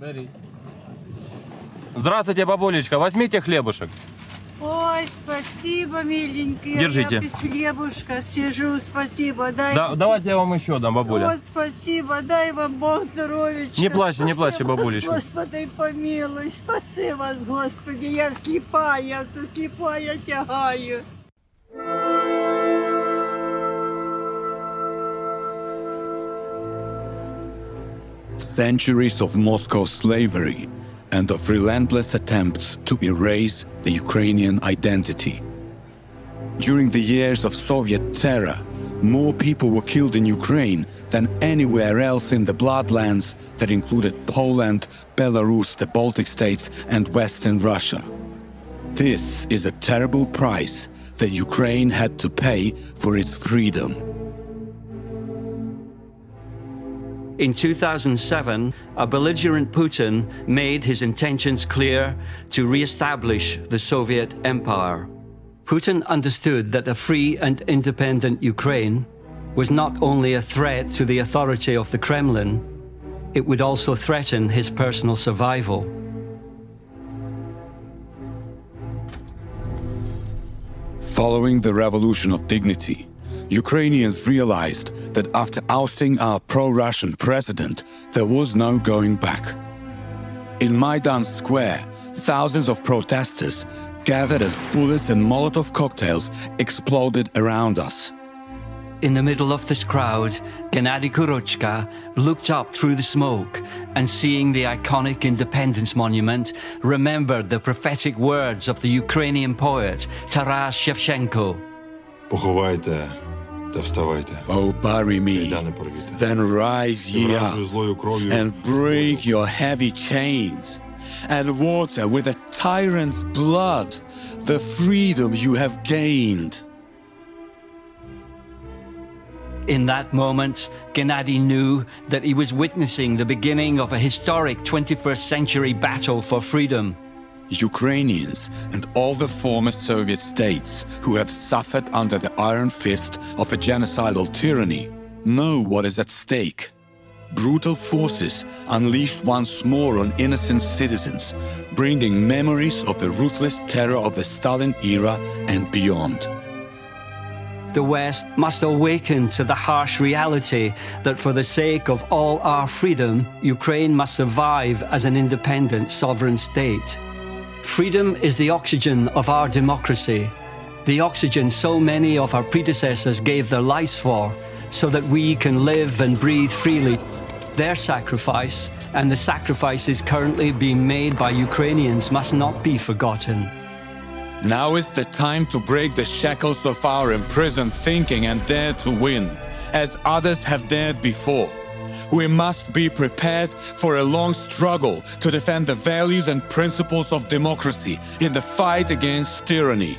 Бери. Здравствуйте, бабулечка. Возьмите хлебушек. Ой, спасибо, миленький. Держите. Я без хлебушка сижу, спасибо. Дай. Да, давайте я вам еще дам, бабуля. Вот, спасибо, дай вам Бог здоровечка. Не плачьте, не плачьте, Спасибо, бабулечка. Господи, помилуй, спаси вас, Господи, я слепая тягаю. Centuries of Moscow slavery and of relentless attempts to erase the Ukrainian identity. During the years of Soviet terror, more people were killed in Ukraine than anywhere else in the bloodlands that included Poland, Belarus, the Baltic states, and Western Russia. This is a terrible price that Ukraine had to pay for its freedom. In 2007, a belligerent Putin made his intentions clear to re-establish the Soviet Empire. Putin understood that a free and independent Ukraine was not only a threat to the authority of the Kremlin, it would also threaten his personal survival. Following the Revolution of Dignity, Ukrainians realized that after ousting our pro-Russian president, there was no going back. In Maidan Square, thousands of protesters gathered as bullets and Molotov cocktails exploded around us. In the middle of this crowd, Gennadiy Kurochka looked up through the smoke and, seeing the iconic Independence Monument, remembered the prophetic words of the Ukrainian poet Taras Shevchenko. Поховайте та вставайте. Oh, bury me, then rise ye up, and break your heavy chains, and water with a tyrant's blood the freedom you have gained. In that moment, Gennadiy knew that he was witnessing the beginning of a historic 21st century battle for freedom. Ukrainians and all the former Soviet states who have suffered under the iron fist of a genocidal tyranny know what is at stake. Brutal forces unleashed once more on innocent citizens, bringing memories of the ruthless terror of the Stalin era and beyond. The West must awaken to the harsh reality that for the sake of all our freedom, Ukraine must survive as an independent sovereign state. Freedom is the oxygen of our democracy, the oxygen so many of our predecessors gave their lives for, so that we can live and breathe freely. Their sacrifice, and the sacrifices currently being made by Ukrainians, must not be forgotten. Now is the time to break the shackles of our imprisoned thinking and dare to win, as others have dared before. We must be prepared for a long struggle to defend the values and principles of democracy in the fight against tyranny.